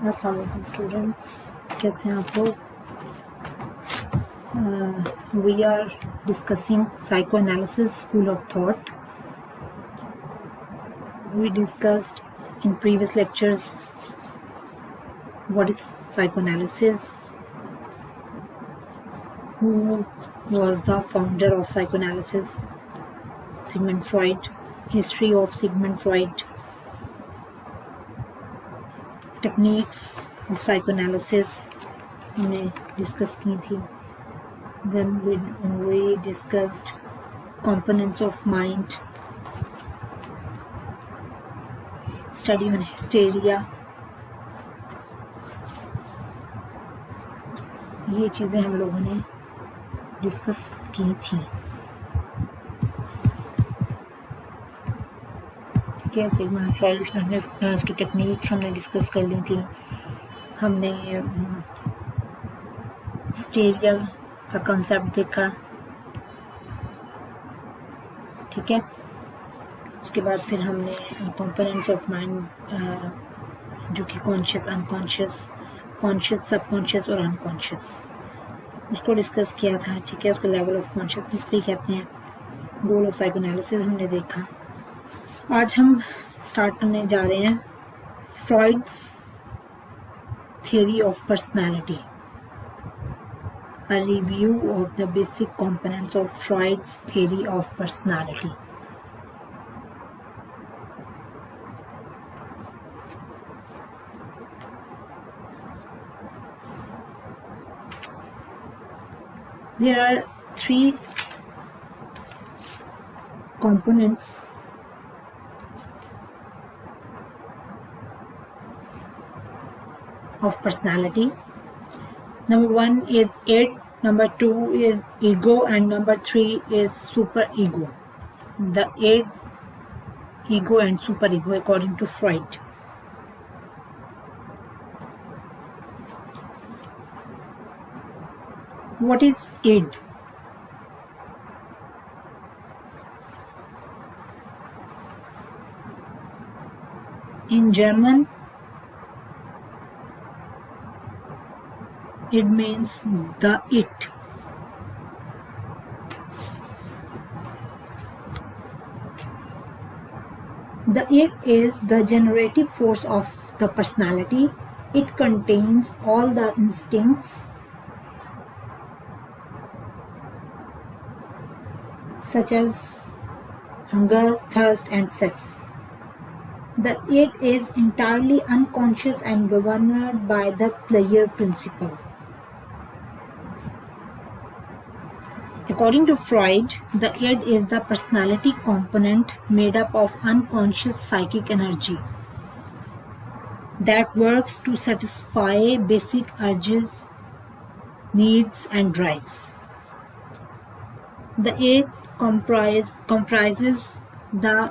अस्सलाम वालेकुम स्टूडेंट्स, कैसे हैं आप लोग? We are discussing psychoanalysis school of thought. We discussed in previous lectures what is psychoanalysis, who was the founder of psychoanalysis, Sigmund Freud, history of Sigmund Freud, techniques of psychoanalysis हमने discuss की थी. Then we discussed components of mind, study on hysteria. ये चीज़ें हम लोगों ने discuss की थी. कैसे उसकी टेक्निक्स हमने डिस्कस कर ली थी. हमने हिस्टेरिया का कॉन्सेप्ट देखा. ठीक है. उसके बाद फिर हमने कंपोनेंट्स ऑफ माइंड जो कि कॉन्शियस, अनकॉन्शियस, कॉन्शियस, सबकॉन्शियस और अनकॉन्शियस, उसको डिस्कस किया था. ठीक है. उसको लेवल ऑफ कॉन्शियसनेस भी कहते हैं. गोल ऑफ साइकोएनालिसिस हमने देखा. आज हम स्टार्ट करने जा रहे हैं Freud's theory of personality, a review of the basic components of Freud's theory of personality. There are three components of personality. Number one is id, number two is ego, and number three is superego. The id, ego and superego according to Freud. What is id? In German, it means the it. The it is the generative force of the personality. It contains all the instincts such as hunger, thirst, and sex. The it is entirely unconscious and governed by the player principle. According to Freud, the id is the personality component made up of unconscious psychic energy that works to satisfy basic urges, needs, and drives. The id comprises the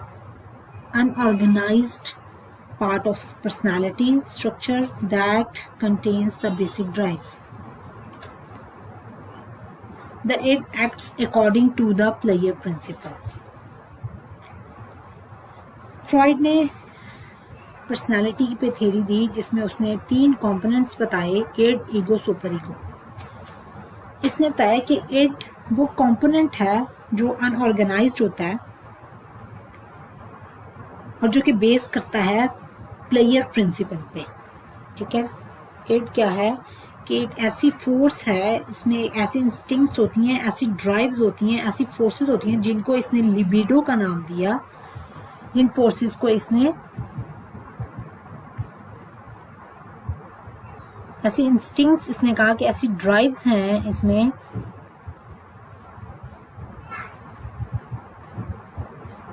unorganized part of personality structure that contains the basic drives. The id acts according to the player principle. Freud ने personality पे theory दी जिसमें उसने तीन components बताए, end, ego, super ego. इसने बताया कि end वो कंपोनेंट है जो अनऑर्गेनाइज्ड होता है और जो कि बेस करता है प्लेयर प्रिंसिपल पे. ठीक है. इड क्या है कि एक ऐसी फोर्स है, इसमें ऐसी इंस्टिंक्ट्स होती हैं, ऐसी ड्राइव्स होती हैं, ऐसी फोर्सेस होती हैं जिनको इसने लिबिडो का नाम दिया. जिन फोर्सेस को इसने ऐसी इंस्टिंक्ट्स, इसने कहा कि ऐसी ड्राइव्स हैं इसमें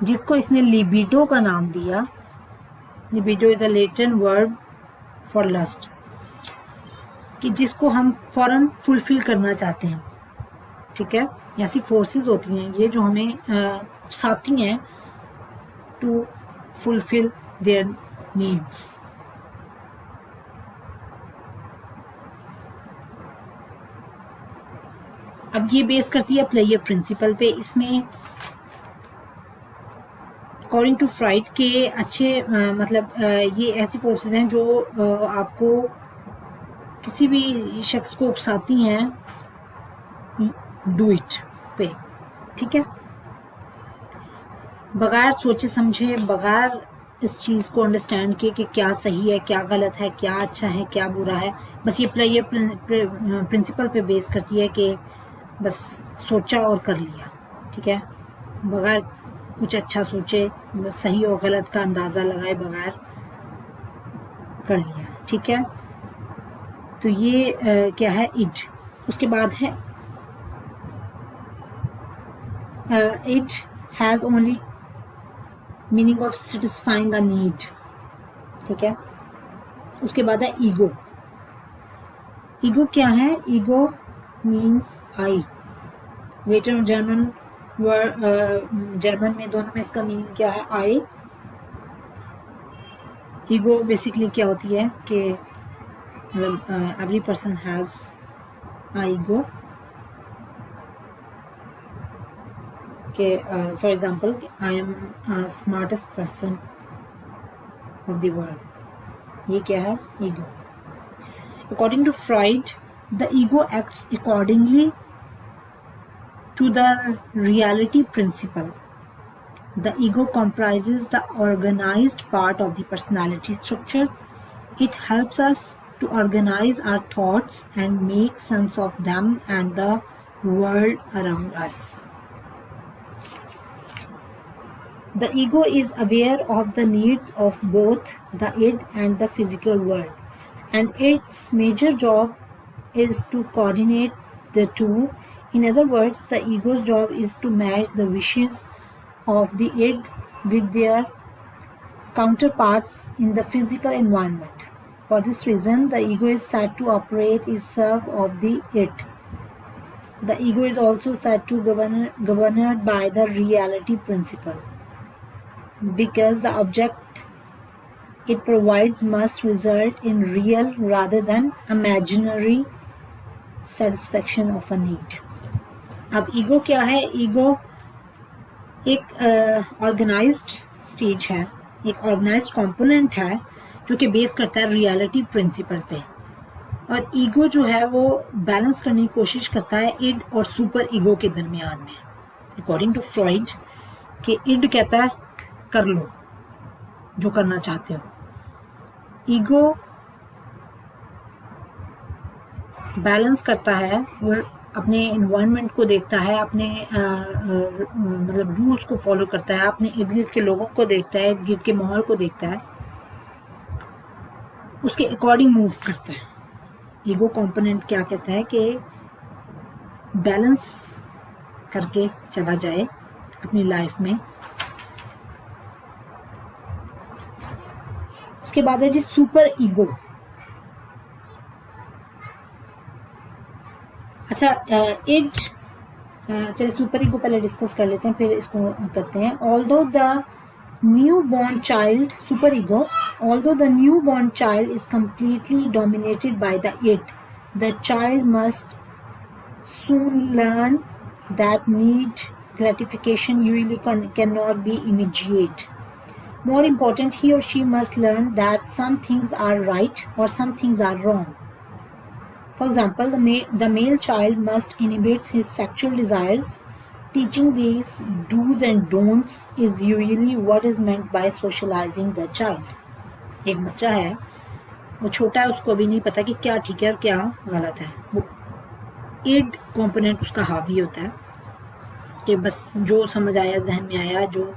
जिसको इसने लिबिडो का नाम दिया. Libido is a Latin verb for lust, कि जिसको हम फौरन फुलफिल करना चाहते हैं. ठीक है. ऐसी फोर्सेस होती हैं ये जो हमें उकसाती हैं टू फुलफिल देयर नीड्स. अब ये बेस करती है प्लेयर प्रिंसिपल पे. इसमें अकॉर्डिंग टू फ्राइड के अच्छे मतलब ये ऐसी फोर्सेस हैं जो आपको किसी भी शख्स को उकसाती हैं डू इट पे, ठीक है, बगैर सोचे समझे, बगैर इस चीज़ को अंडरस्टैंड किए कि क्या सही है, क्या गलत है, क्या अच्छा है, क्या बुरा है। बस ये प्रिंसिपल पे बेस करती है कि बस सोचा और कर लिया, ठीक है, बगैर कुछ अच्छा सोचे, सही और गलत का अंदाज़ा लगाए बगैर कर लिया, ठीक है। तो ये क्या है, इड। उसके बाद है it has only meaning of satisfying a need, ठीक है। उसके बाद है ईगो। ईगो क्या है, ईगो मीन्स आई। लेटर और जर्मन में दोनों में इसका मीनिंग क्या है, आई। ईगो बेसिकली क्या होती है कि मतलब every person has a ego, कि for example I am smartest person of the world, ये क्या है, ego. According to Freud the ego acts accordingly to the reality principle. The ego comprises the organized part of the personality structure. It helps us to organize our thoughts and make sense of them and the world around us. The ego is aware of the needs of both the id and the physical world, and its major job is to coordinate the two. In other words, the ego's job is to match the wishes of the id with their counterparts in the physical environment. For this reason, the ego is said to operate as serf of the id. The ego is also said to governed by the reality principle, because the object it provides must result in real rather than imaginary satisfaction of a need. अब ego क्या है, ego एक organised stage है, एक organised component है जो कि base करता है रियलिटी प्रिंसिपल पे। और ईगो जो है वो बैलेंस करने की कोशिश करता है इड और सुपर ईगो के दरमियान में। अकॉर्डिंग टू फ्रॉइड कि इड कहता है कर लो जो करना चाहते हो, ईगो बैलेंस करता है, वो अपने इन्वायरमेंट को देखता है, अपने मतलब रूल्स को फॉलो करता है, अपने इर्द गिर्द के लोगों को देखता है, इर्द गिर्द के माहौल को देखता है, उसके अकॉर्डिंग मूव करता है। ईगो कंपोनेंट क्या कहता है कि बैलेंस करके चला जाए अपनी लाइफ में। उसके बाद है जी सुपर ईगो। अच्छा, इड, चलिए सुपर ईगो पहले डिस्कस कर लेते हैं, फिर इसको करते हैं। Although the newborn child, super ego, although the newborn child is completely dominated by the id, the child must soon learn that need gratification usually cannot be immediate. More important, he or she must learn that some things are right or some things are wrong. For example, the male child must inhibit his sexual desires. Teaching these do's and don'ts is usually what is meant by socializing the child. एक बच्चा है, वो छोटा है, उसको अभी नहीं पता कि क्या ठीक है और क्या गलत है। वो इड कंपोनेंट उसका हावी होता है कि बस जो समझ आया, जहन में आया, जो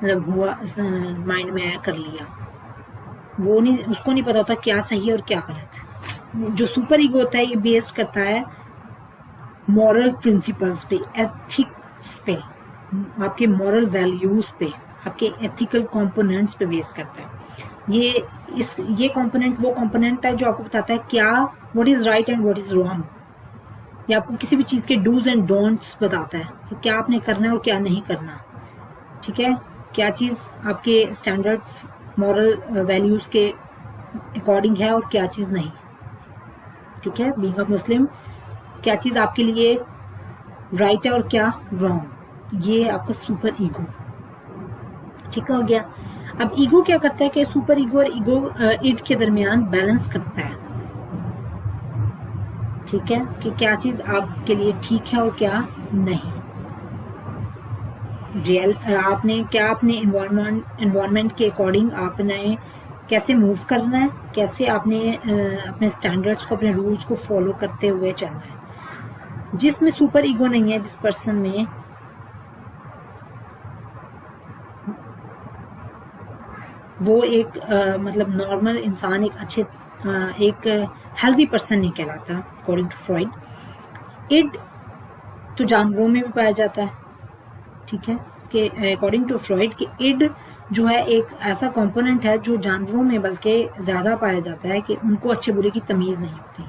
मतलब हुआ माइंड में आया कर लिया। वो नहीं, उसको नहीं पता होता क्या सही है और क्या गलत है। जो सुपर ईगो होता है ये बेस्ड करता है मॉरल प्रिंसिपल्स पे, एथिक्स पे, आपके मॉरल वैल्यूज पे, आपके एथिकल कंपोनेंट्स पे बेस करता है। ये कंपोनेंट वो कंपोनेंट है जो आपको बताता है क्या what is right and what is wrong. ये आपको किसी भी चीज़ के डूज एंड डोंट्स बताता है कि क्या आपने करना है और क्या नहीं करना, ठीक है, क्या चीज़ आपके स्टैंडर्ड्स मॉरल वैल्यूज़ के अकॉर्डिंग है और क्या चीज़ नहीं, ठीक है। बीइंग अ मुस्लिम क्या चीज़ आपके लिए राइट है और क्या रॉन्ग, ये आपका सुपर ईगो। ठीक हो गया। अब ईगो क्या करता है कि सुपर ईगो और ईगो इड के दरमियान बैलेंस करता है, ठीक है, कि क्या चीज आपके लिए ठीक है और क्या नहीं। रियल आपने क्या अपने एनवायरनमेंट के अकॉर्डिंग आपने कैसे मूव करना है, कैसे आपने अपने स्टैंडर्ड्स को, अपने रूल्स को फॉलो करते हुए चलना है। जिसमें सुपर ईगो नहीं है, जिस पर्सन में, वो एक मतलब नॉर्मल इंसान, एक अच्छे एक हेल्दी पर्सन नहीं कहलाता अकॉर्डिंग टू फ्रॉइड। इड तो जानवरों में भी पाया जाता है, ठीक है, कि अकॉर्डिंग टू फ्रॉइड कि इड जो है एक ऐसा कंपोनेंट है जो जानवरों में बल्कि ज्यादा पाया जाता है, कि उनको अच्छे बुरे की तमीज नहीं होती।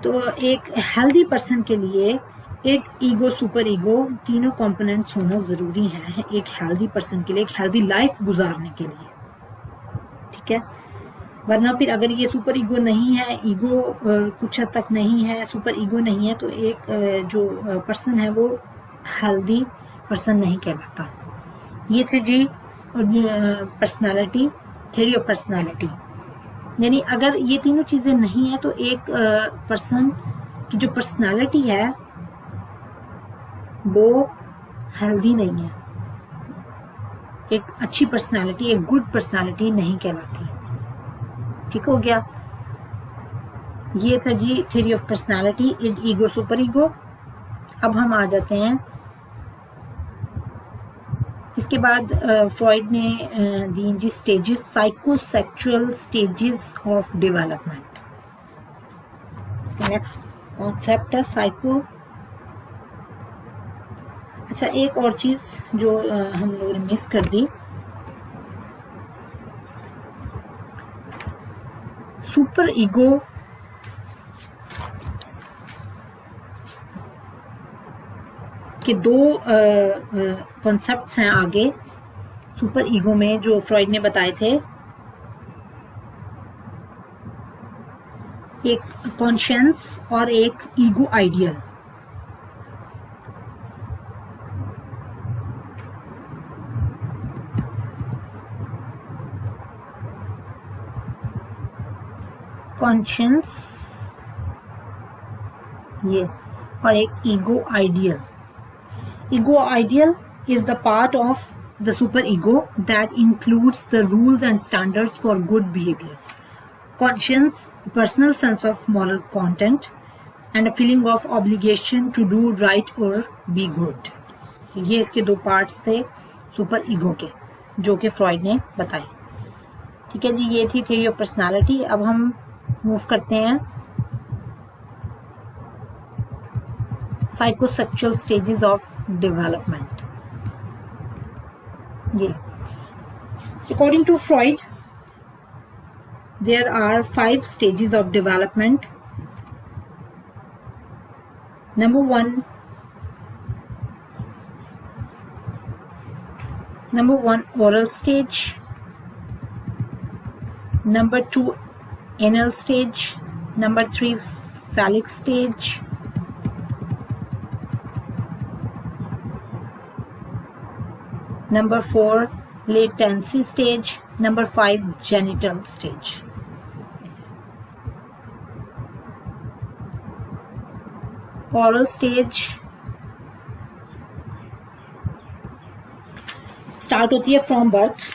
तो एक हेल्दी पर्सन के लिए इड, ईगो, सुपर ईगो तीनों कंपोनेंट्स होना जरूरी है एक हेल्दी पर्सन के लिए, एक हेल्दी लाइफ गुजारने के लिए, ठीक है। वरना फिर अगर ये सुपर ईगो नहीं है, ईगो कुछ हद तक नहीं है, सुपर ईगो नहीं है, तो एक जो पर्सन है वो हेल्दी पर्सन नहीं कहलाता। ये थे जी पर्सनालिटी, थ्योरी ऑफ पर्सनालिटी। यानी अगर ये तीनों चीजें नहीं है तो एक पर्सन की जो पर्सनालिटी है वो हेल्दी नहीं है, एक अच्छी पर्सनालिटी, एक गुड पर्सनालिटी नहीं कहलाती। ठीक हो गया। ये था जी theory of personality, end, ego, super ego. अब हम आ जाते हैं इसके बाद फ्रॉइड ने दी जी stages, psychosexual stages of development. इसका नेक्स्ट कॉन्सेप्ट है साइको। अच्छा, एक और चीज जो हम लोगों ने मिस कर दी, सुपर ईगो के दो कॉन्सेप्ट्स हैं आगे सुपर ईगो में जो फ्रॉइड ने बताए थे, एक कॉन्शियंस और एक ईगो आइडियल। कॉन्शियंस ये और एक ego ideal. Ego ideal is the part of the super ego that includes the rules and standards for good behaviors. Conscience, a personal sense of moral content, and a feeling of obligation to do right or be good. ये इसके दो parts थे super ego के, जो कि Freud ने बताए। ठीक है जी, ये थी थ्योरी ऑफ पर्सनालिटी। अब हम मूव करते हैं psychosexual stages of development. According to Freud, there are 5 stages of development. Number one, oral stage. Number 2, anal stage. Number 3, phallic stage. Number 4, latency stage. Number 5, genital stage. Oral stage start होती है from birth.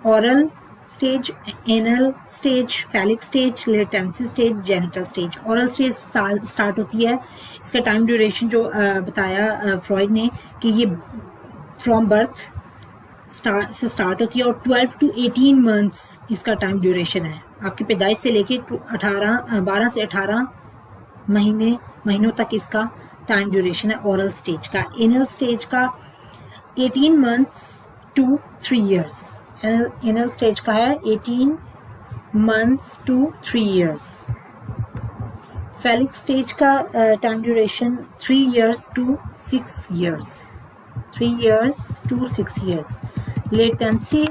Oral stage, anal stage, phallic stage, latency stage, genital stage. Oral stage start होती है, इसका time duration जो बताया Freud ने कि ये फ्रॉम बर्थ से स्टार्ट होती है और 12 to 18 मंथ्स इसका टाइम ड्यूरेशन है। आपकी पैदाइश से लेके 12 से 18 महीनों तक इसका टाइम ड्यूरेशन है ओरल स्टेज का। एनल स्टेज का 18 months to 3 years। Anal stage का है 18 months to 3 years। Phallic stage का time duration 3 years to 6 years। 3 years to 6 years। Latency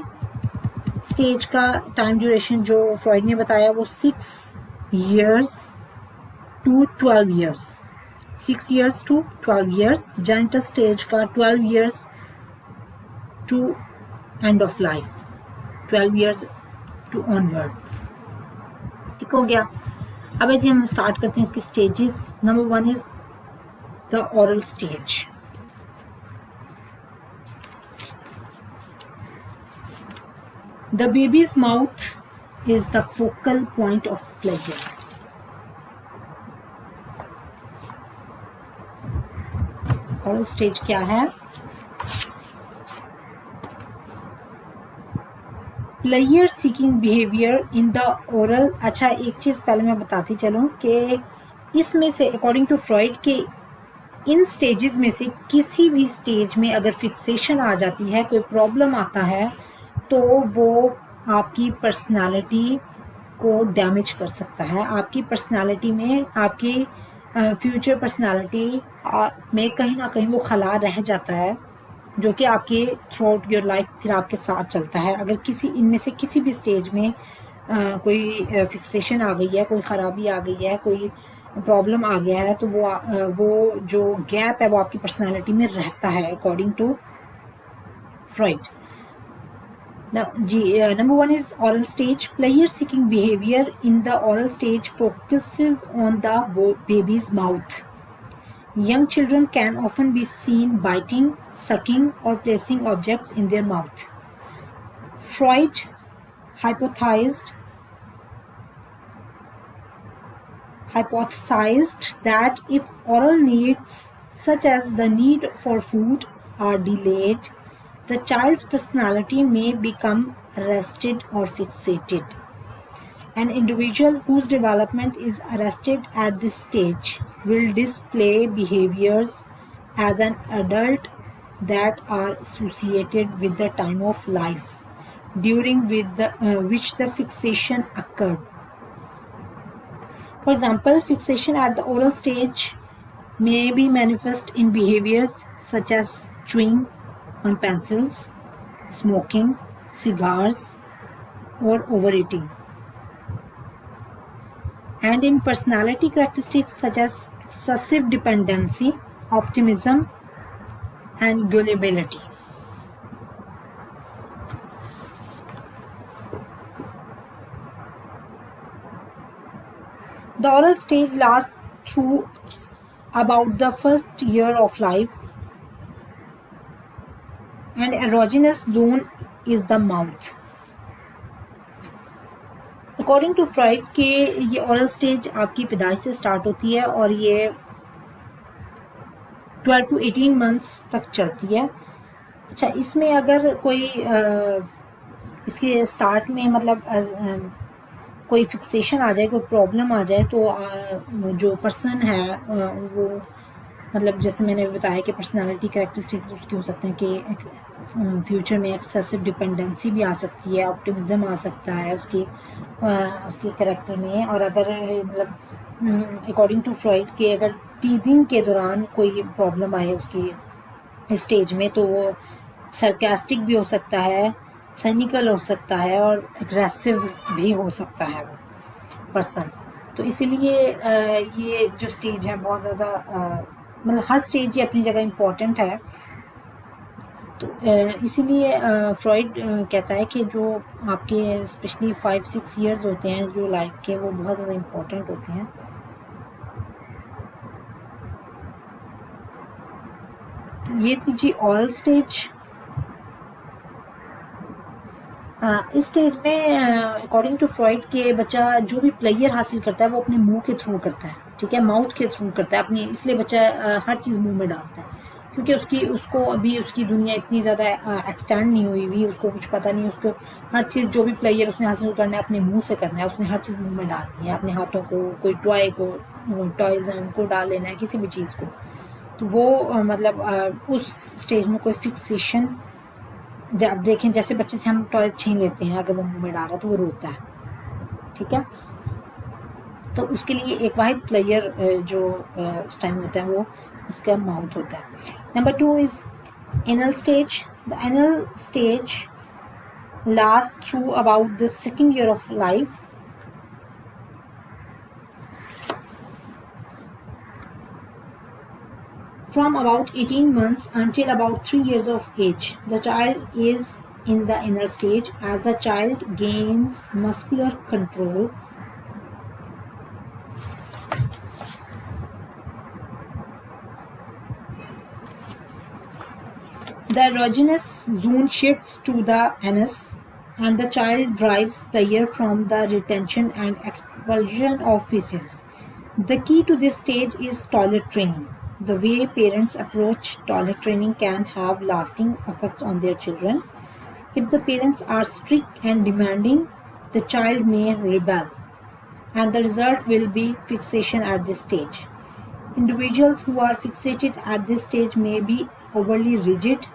stage का टाइम ड्यूरेशन जो फ्रॉइड ने बताया वो 6 years to 12 years। 6 years to 12 years। Genital stage का 12 years to end of life, 12 years to onwards. ठीक हो गया. अब जी हम स्टार्ट करते हैं इसके stages. Number 1 is the oral stage. The baby's mouth is the focal point of pleasure. Oral stage क्या है? Pleasure seeking behavior in the oral. अच्छा, एक चीज पहले मैं बताती चलूं कि इसमें से अकॉर्डिंग टू फ्रॉइड के इन स्टेजेस में से किसी भी स्टेज में अगर फिक्सेशन आ जाती है, कोई प्रॉब्लम आता है, तो वो आपकी पर्सनालिटी को डैमेज कर सकता है. आपकी पर्सनालिटी में, आपकी फ्यूचर पर्सनालिटी में कहीं ना कहीं वो खला रह जाता है, जो कि आपके थ्रू आउट योर लाइफ फिर आपके साथ चलता है. अगर किसी इनमें से किसी भी स्टेज में कोई फिक्सेशन आ गई है, कोई ख़राबी आ गई है, कोई प्रॉब्लम आ गया है, तो वो जो गैप है वो आपकी पर्सनालिटी में रहता है according to Freud. Number 1 is oral stage. Pleasure seeking behavior in the oral stage focuses on the baby's mouth. Young children can often be seen biting, sucking, or placing objects in their mouth. Freud hypothesized that if oral needs such as the need for food are delayed, the child's personality may become arrested or fixated. An individual whose development is arrested at this stage will display behaviors as an adult that are associated with the time of life during which the fixation occurred. For example, fixation at the oral stage may be manifest in behaviors such as chewing on pencils, smoking, cigars, or overeating, and in personality characteristics such as excessive dependency, optimism, and gullibility. The oral stage lasts through about the first year of life, and erogenous zone is the mouth. According to Freud के ये oral stage आपकी पैदाइश से start होती है और ये 12 to 18 months तक चलती है. अच्छा, इसमें अगर कोई इसके स्टार्ट में मतलब कोई फिक्सेशन आ जाए, कोई प्रॉब्लम आ जाए, तो जो पर्सन है वो मतलब जैसे मैंने बताया कि पर्सनालिटी कैरेक्टरिस्टिक्स उसकी हो सकते हैं कि फ्यूचर में एक्सेसिव डिपेंडेंसी भी आ सकती है, ऑप्टिमिज्म आ सकता है उसके कैरेक्टर में. और अगर मतलब अकॉर्डिंग टू फ्रॉइड के अगर टीजिंग के दौरान कोई प्रॉब्लम आए उसकी स्टेज में, तो वो सरकास्टिक भी हो सकता है, साइनिकल हो सकता है, और एग्रेसिव भी हो सकता है वो पर्सन. तो इसीलिए ये जो स्टेज है बहुत ज़्यादा मतलब हर स्टेज ये अपनी जगह इम्पोर्टेंट है. तो इसीलिए फ्रॉइड कहता है कि जो आपके स्पेशली 5-6 इयर्स होते हैं जो लाइफ के, वो बहुत ज़्यादा इम्पोर्टेंट होते हैं. ये थी जी ओरल स्टेज. इस स्टेज में अकॉर्डिंग टू फ्रॉइड के बच्चा जो भी प्लेयर हासिल करता है वो अपने मुंह के थ्रू करता है. ठीक है, माउथ के थ्रू करता है अपनी, इसलिए बच्चा हर चीज़ मुंह में डालता है, क्योंकि उसको अभी उसकी दुनिया इतनी ज़्यादा एक्सटेंड नहीं हुई हुई, उसको कुछ पता नहीं. उसको हर चीज़ जो भी प्लेयर उसने हासिल करना है अपने मुंह से करना है. उसने हर चीज़ मुंह में डालनी है, अपने हाथों को, कोई टॉयज़ हैं उनको डाल लेना है, किसी भी चीज़ को. तो वो मतलब उस स्टेज में कोई फिक्सेशन, जब देखें जैसे बच्चे से हम टॉय छीन लेते हैं, अगर वो मुंह में डाल रहा तो वो रोता है. ठीक है, तो उसके लिए एक वाहिद प्लेयर जो उस टाइम होता है वो उसका माउथ होता है. Number 2 is anal stage. The anal stage last through about the second year of life. From about 18 months until about 3 years of age, the child is in the inner stage. As the child gains muscular control, the erogenous zone shifts to the anus, and the child drives pleasure from the retention and expulsion of feces. The key to this stage is toilet training. The way parents approach toilet training can have lasting effects on their children. If the parents are strict and demanding, the child may rebel, and the result will be fixation at this stage. Individuals who are fixated at this stage may be overly rigid,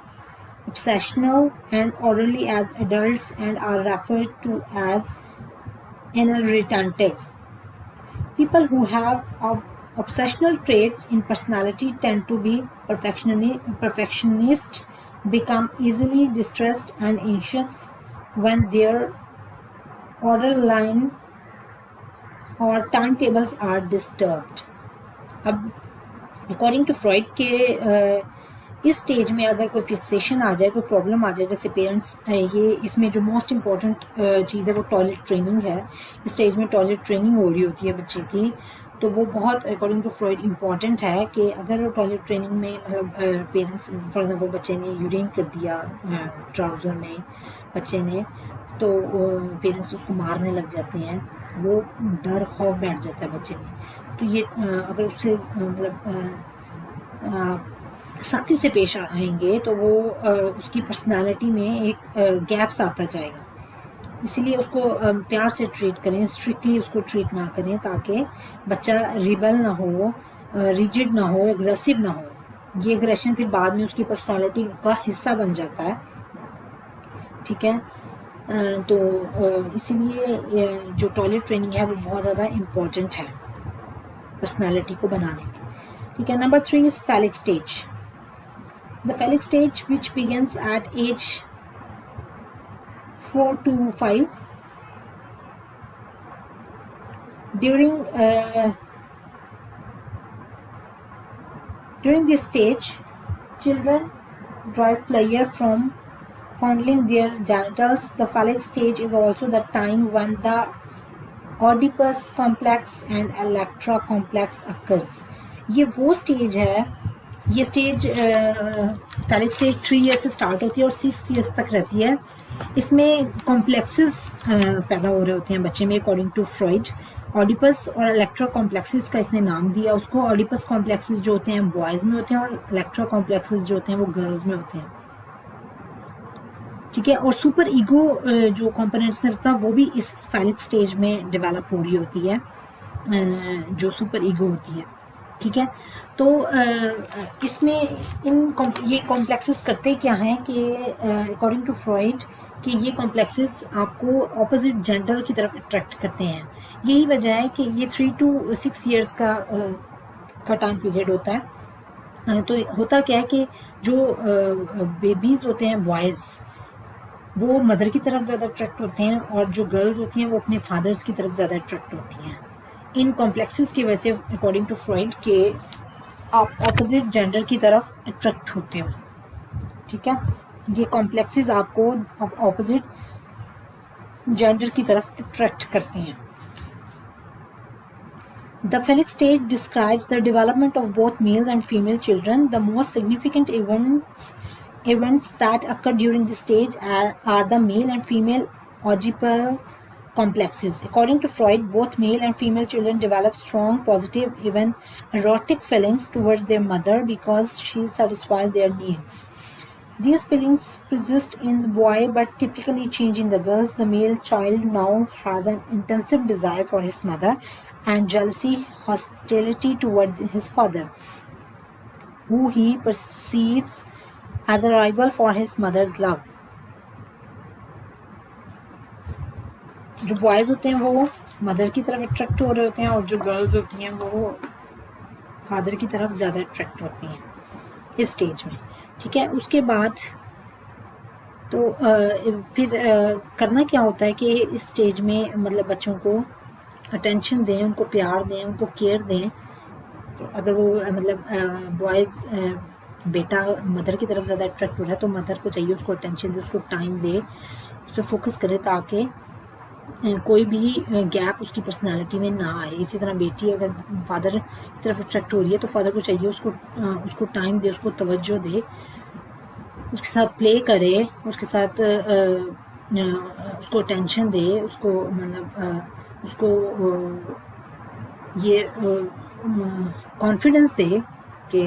obsessional, and orderly as adults, and are referred to as anal retentive. People who have obsessional traits in personality tend to be perfectionist, become easily distressed and anxious when their order line or timetables are disturbed. अब according to Freud के इस stage में अगर कोई fixation आ जाए, कोई problem आ जाए, जैसे पेरेंट्स, ये इसमें जो मोस्ट इम्पॉर्टेंट चीज़ है वो टॉयलेट ट्रेनिंग है. इस स्टेज में टॉयलेट ट्रेनिंग हो रही होती है बच्चे की, तो वो बहुत अकॉर्डिंग टू फ्रॉइड इम्पॉर्टेंट है कि अगर टॉयलेट ट्रेनिंग में मतलब पेरेंट्स, फॉर एग्जांपल बच्चे ने यूरिन कर दिया ट्राउज़र में बच्चे ने, तो पेरेंट्स उसको मारने लग जाते हैं, वो डर खौफ बैठ जाता है बच्चे में. तो ये अगर उससे मतलब सख्ती से पेश आएंगे तो वो उसकी पर्सनालिटी में एक गैप्स आता जाएगा. इसीलिए उसको प्यार से ट्रीट करें, स्ट्रिक्टली उसको ट्रीट ना करें, ताकि बच्चा रिबल ना हो, रिजिड ना हो, एग्रेसिव ना हो. ये एग्रेशन फिर बाद में उसकी पर्सनालिटी का हिस्सा बन जाता है. ठीक है, तो इसीलिए जो टॉयलेट ट्रेनिंग है वो बहुत ज़्यादा इम्पोर्टेंट है पर्सनालिटी को बनाने में. ठीक है. Number 3 is phallic stage. The phallic stage, which begins at age 4 to 5, during this stage, children derive pleasure from fondling their genitals. The phallic stage is also the time when the Oedipus complex and Electra complex occurs. ये वो stage है, ये stage phallic stage 3 year से start होती है और 6 years तक रहती है. इसमें कॉम्प्लेक्सेस पैदा हो रहे होते हैं बच्चे में अकॉर्डिंग टू फ्रॉइड. ऑडिपस और इलेक्ट्रा कॉम्प्लेक्सेस का इसने नाम दिया उसको. ऑडिपस कॉम्प्लेक्सेस जो होते हैं बॉयज़ में होते हैं और इलेक्ट्रा कॉम्प्लेक्सेस जो होते हैं वो गर्ल्स में होते हैं. ठीक है. और सुपर ईगो जो कॉम्पोनेंट्स रहता है वो भी इस फैलिक स्टेज में डेवलप हो रही होती है, जो सुपर ईगो होती है. ठीक है. तो इसमें ये कॉम्प्लेक्सेस करते क्या हैं कि अकॉर्डिंग टू फ्रॉइड कि ये कॉम्प्लेक्सेस आपको ऑपोजिट जेंडर की तरफ अट्रैक्ट करते हैं. यही वजह है कि ये 3 to 6 ईयर्स का टाइम पीरियड होता है. तो होता क्या है कि जो बेबीज होते हैं बॉयज़, वो मदर की तरफ ज़्यादा अट्रैक्ट होते हैं, और जो गर्ल्स होती हैं वो अपने फादर्स की तरफ ज़्यादा अट्रैक्ट होती हैं. इन कॉम्प्लेक्सेस की वजह से अकॉर्डिंग टू फ्रॉइड के आप ऑपोजिट जेंडर की तरफ अट्रैक्ट होते हो. ठीक है. ये कॉम्प्लेक्सेस आपको ऑपोजिट जेंडर की तरफ अट्रैक्ट करते हैं. The phallic stage describes the development of both male and female children. The most significant events that occur during this stage are the male and female oedipal complexes. According to Freud, both male and female children develop strong, positive, even erotic feelings towards their mother because she satisfies their needs. These feelings persist in the boy but typically change in the girls. The male child now has an intensive desire for his mother and jealousy, hostility toward his father, who he perceives as a rival for his mother's love. जो boys होते हैं वो mother की तरफ attract हो रहे होते हैं, और जो गर्ल्स होती हैं वो फादर की तरफ ज़्यादा अट्रैक्ट होती हैं इस स्टेज में. ठीक है. उसके बाद तो फिर करना क्या होता है कि इस स्टेज में मतलब बच्चों को अटेंशन दें, उनको प्यार दें, उनको केयर दें, तो अगर वो मतलब बॉयज़ बेटा मदर की तरफ ज़्यादा अट्रैक्ट हो रहा है तो मदर को चाहिए उसको अटेंशन दे, उसको टाइम दे, उस पर फोकस करे ताकि कोई भी गैप उसकी पर्सनालिटी में ना आए। इसी तरह बेटी अगर फादर की तरफ अट्रैक्ट हो रही है तो फादर को चाहिए उसको टाइम दे, उसको तवज्जो दे, उसके साथ प्ले करे, उसके साथ उसको अटेंशन दे, उसको मतलब उसको ये कॉन्फिडेंस दे कि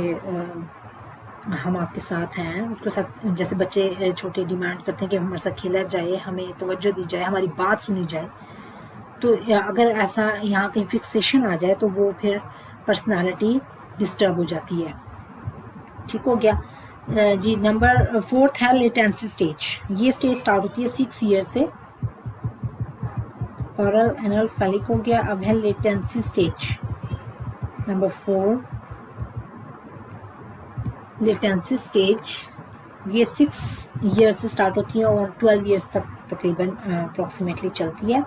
हम आपके साथ हैं। उसके साथ जैसे बच्चे छोटे डिमांड करते हैं कि हमारे साथ खेला जाए, हमें तवज्जो दी जाए, हमारी बात सुनी जाए, तो अगर ऐसा यहाँ कहीं फिक्सेशन आ जाए तो वो फिर पर्सनालिटी डिस्टर्ब हो जाती है। ठीक हो गया जी। नंबर 4 है लेटेंसी स्टेज। ये स्टेज स्टार्ट होती है 6 ईयर से। ओरल एनल फेलिक हो गया। अब है latency stage number 4, latency stage. ये 6 ईयर से स्टार्ट होती है और 12 ईयर्स तक तकरीबन अप्रॉक्सीमेटली चलती है।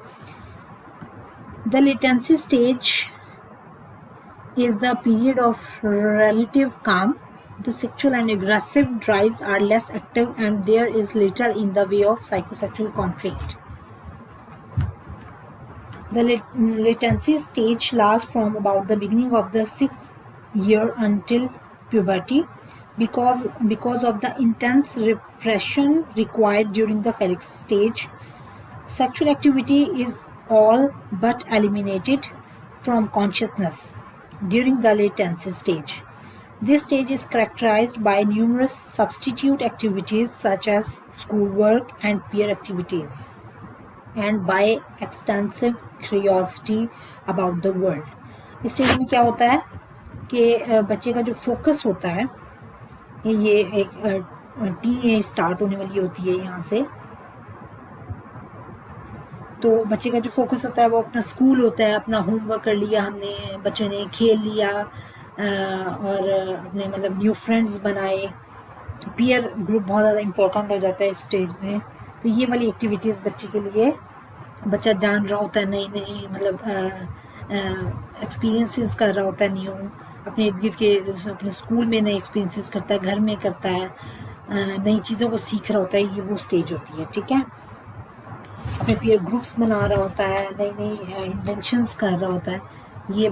The latency stage is the period of relative calm. The sexual and aggressive drives are less active and there is little in the way of psychosexual conflict. The latency stage lasts from about the beginning of the 6th year until puberty because of the intense repression required during the phallic stage. Sexual activity is all but eliminated from consciousness during the latency stage. This stage is characterized by numerous substitute activities such as schoolwork and peer activities, and by extensive curiosity about the world. इस stage में क्या होता है कि बच्चे का जो focus होता है, ये एक टीनेज स्टार्ट होने वाली होती है यहाँ से, तो बच्चे का जो फोकस होता है वो अपना स्कूल होता है, अपना होमवर्क कर लिया हमने, बच्चों ने खेल लिया और अपने मतलब न्यू फ्रेंड्स बनाए। पीयर ग्रुप बहुत ज़्यादा इम्पोर्टेंट हो जाता है इस स्टेज में। तो ये वाली एक्टिविटीज़ बच्चे के लिए, बच्चा जान रहा होता है नई नई मतलब एक्सपीरियंसेस कर रहा होता है, न्यू अपने इर्द गिर्द के अपने स्कूल में नए एक्सपीरियंसेस करता है, घर में करता है, नई चीज़ों को सीख रहा होता है। ये वो स्टेज होती है। ठीक है, अपने पीयर ग्रुप्स बना रहा होता है, नई नई इन्वेंशंस कर रहा होता है। ये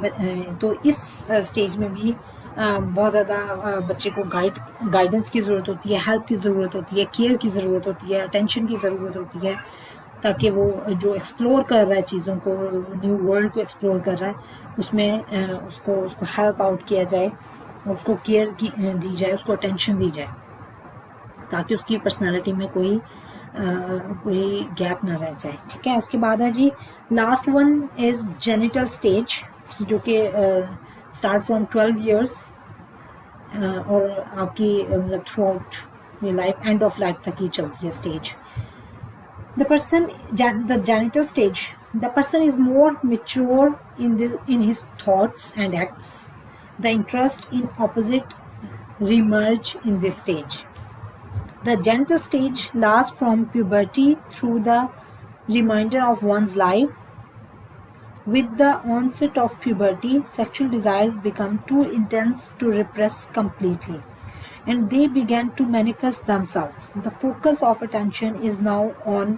तो इस स्टेज में भी बहुत ज़्यादा बच्चे को गाइडेंस की ज़रूरत होती है, हेल्प की ज़रूरत होती है, केयर की ज़रूरत होती है, अटेंशन की ज़रूरत होती है, ताकि वो जो एक्सप्लोर कर रहा है चीज़ों को, न्यू वर्ल्ड को एक्सप्लोर कर रहा है, उसमें उसको हेल्प आउट किया जाए, उसको केयर दी जाए, उसको अटेंशन दी जाए, ताकि उसकी पर्सनैलिटी में कोई गैप ना रह जाए। ठीक है, उसके बाद है जी last one is genital stage, जो कि स्टार्ट फ्रॉम 12 ईयर्स और आपकी मतलब थ्रू आउट ये लाइफ, एंड ऑफ लाइफ तक ही चलती है stage. The genital stage, the person is more mature in his thoughts and acts. The interest in opposite reemerge in this stage. The genital stage lasts from puberty through the remainder of one's life. With the onset of puberty, sexual desires become too intense to repress completely, and they began to manifest themselves. The focus of attention is now on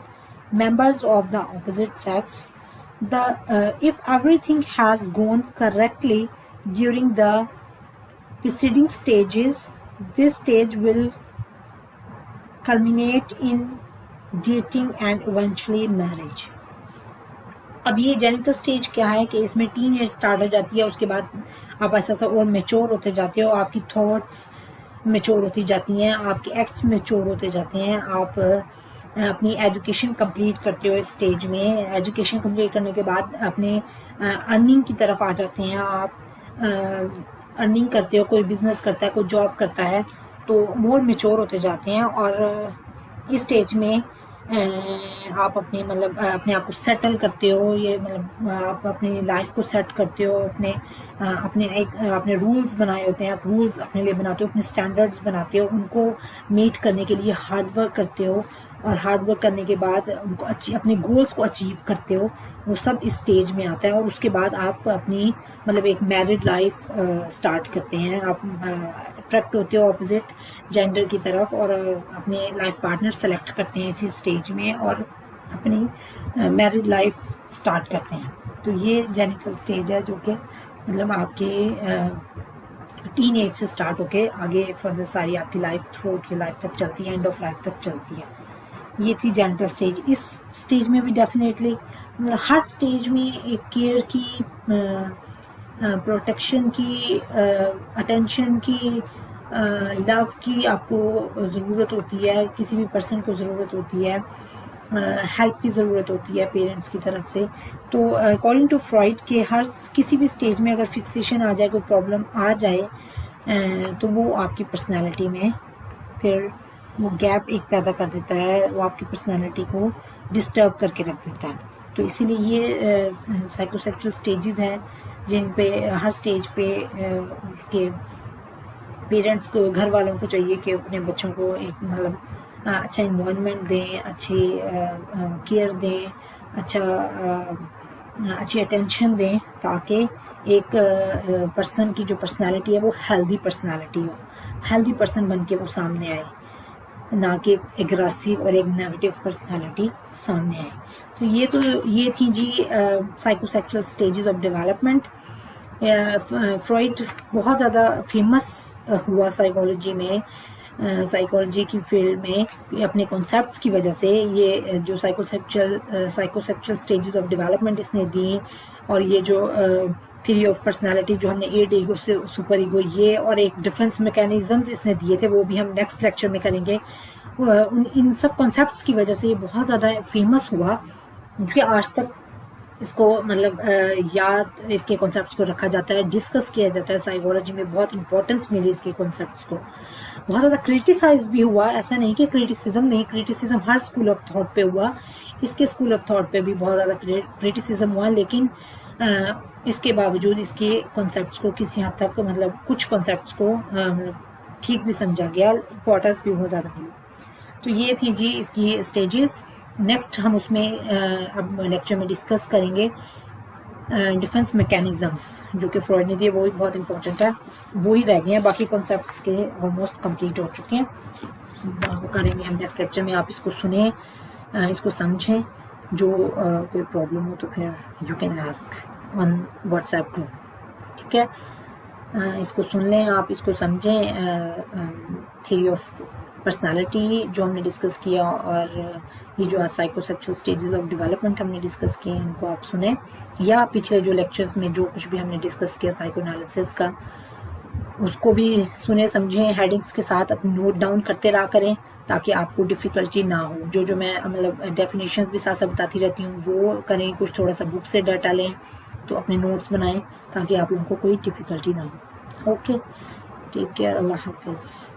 members of the opposite sex. If everything has gone correctly during the preceding stages, this stage will culminate in dating and eventually marriage. अब ये genital stage क्या है कि इसमें teen age start हो जाती है, उसके बाद आप ऐसा और मेच्योर होते जाते हो, आपकी थॉट्स मेच्योर होती जाती हैं, आपके एक्ट्स मेच्योर होते जाते हैं, आप अपनी एजुकेशन कंप्लीट करते हो इस स्टेज में। एजुकेशन कंप्लीट करने के बाद अपने अर्निंग की तरफ आ जाते हैं, आप अर्निंग करते हो, कोई बिजनेस करता है, कोई जॉब करता है, तो मोर मेच्योर होते जाते हैं। और इस स्टेज में आप अपने मतलब अपने आप को सेटल करते हो, ये मतलब आप अपनी लाइफ को सेट करते हो, अपने रूल्स बनाए होते हैं, आप रूल्स अपने लिए बनाते हो, अपने स्टैंडर्ड्स बनाते हो, उनको मीट करने के लिए हार्ड वर्क करते हो, और हार्ड वर्क करने के बाद उनको अपने गोल्स को अचीव करते हो, वो सब इस स्टेज में आता है। और उसके बाद आप अपनी मतलब एक मैरिड लाइफ स्टार्ट करते हैं, आप अट्रैक्ट होते हो ऑपोजिट जेंडर की तरफ और अपने लाइफ पार्टनर सेलेक्ट करते हैं इसी स्टेज में और अपनी मैरिड लाइफ स्टार्ट करते हैं। तो ये जेनिटल स्टेज है जो कि मतलब आपके टीन एज से स्टार्ट होके आगे फर्दर सारी आपकी लाइफ थ्रू आउट की लाइफ तक चलती है, एंड ऑफ लाइफ तक चलती है। ये थी जेनिटल स्टेज। इस स्टेज में भी डेफिनेटली मतलब हर स्टेज में एक केयर की, प्रोटेक्शन की, अटेंशन की, लव की आपको ज़रूरत होती है, किसी भी पर्सन को ज़रूरत होती है, हेल्प की ज़रूरत होती है पेरेंट्स की तरफ से। तो अकॉर्डिंग टू फ्रॉइड के हर किसी भी स्टेज में अगर फिक्सेशन आ जाए, कोई प्रॉब्लम आ जाए तो वो आपकी पर्सनैलिटी में फिर वो गैप एक पैदा कर देता है, वो आपकी पर्सनैलिटी को डिस्टर्ब करके रख देता है। तो इसीलिए ये साइकोसेक्सुअल स्टेजेस हैं जिन पे हर स्टेज पे के पेरेंट्स को, घर वालों को चाहिए कि अपने बच्चों को एक मतलब अच्छा इन्वायरमेंट दें, अच्छी केयर दें, अच्छी अटेंशन दें, ताकि एक पर्सन की जो पर्सनालिटी है वो हेल्दी पर्सनालिटी हो, हेल्दी पर्सन बन के वो सामने आए, ना कि एग्रेसिव और एक नेगेटिव पर्सनालिटी सामने आए। तो ये थी जी psychosexual stages of development. Freud बहुत ज़्यादा फेमस हुआ साइकोलॉजी में, साइकोलॉजी की फील्ड में अपने कॉन्सेप्ट्स की वजह से। ये जो साइकोसेक्सुअल स्टेजेस ऑफ डेवलपमेंट इसने दी, और ये जो थ्योरी ऑफ पर्सनालिटी जो हमने ईड ईगो से सुपर ईगो, ये और एक डिफेंस मैकेनिज्म्स इसने दिए थे, वो भी हम नेक्स्ट लेक्चर में करेंगे। इन सब कॉन्सेप्ट्स की वजह से ये बहुत ज़्यादा फेमस हुआ, क्योंकि आज तक इसको मतलब याद इसके कॉन्सेप्ट्स को रखा जाता है, डिस्कस किया जाता है, साइकोलॉजी में बहुत इंपॉर्टेंस मिली इसके कॉन्सेप्ट्स को। बहुत ज़्यादा क्रिटिसाइज भी हुआ, ऐसा नहीं कि क्रिटिसिज्म नहीं, criticism her school of thought पे हुआ, इसके स्कूल ऑफ थॉट पे भी बहुत ज़्यादा क्रिटिसिज्म हुआ, लेकिन इसके बावजूद इसके कॉन्सेप्ट्स को किसी हद तक मतलब कुछ कॉन्सेप्ट्स को मतलब ठीक भी समझा गया, इंपॉर्टेंस भी बहुत ज़्यादा मिली। तो ये थी जी इसकी स्टेजेस। नेक्स्ट हम उसमें अब लेक्चर में डिस्कस करेंगे डिफेंस मैकेनिज्म्स जो कि फ्रॉइड ने दिए, वो भी बहुत इंपॉर्टेंट है, वो ही रह गए हैं, बाकी कॉन्सेप्ट्स के ऑलमोस्ट कंप्लीट हो चुके हैं। वो करेंगे हम नेक्स्ट लेक्चर में। आप इसको सुने, इसको समझें, जो कोई प्रॉब्लम हो तो फिर you can ask on WhatsApp group, ठीक है। इसको सुन लें आप, इसको समझें, थ्योरी ऑफ पर्सनालिटी जो हमने डिस्कस किया, और ये जो साइकोसेक्सुअल स्टेजेस ऑफ डेवलपमेंट हमने डिस्कस किए, इनको आप सुने, या पिछले जो लेक्चर्स में जो कुछ भी हमने डिस्कस किया साइकोएनालिसिस का, उसको भी सुने समझें, हेडिंग्स के साथ अपने नोट डाउन करते रहा करें, ताकि आपको डिफ़िकल्टी ना हो। जो मैं मतलब डेफिनेशंस भी साथ साथ बताती रहती हूँ वो करें, कुछ थोड़ा सा बुक से डाटा लें, तो अपने नोट्स बनाएं ताकि आप लोगों को कोई डिफ़िकल्टी ना हो। ओके, टेक केयर, अल्लाह हाफिज़।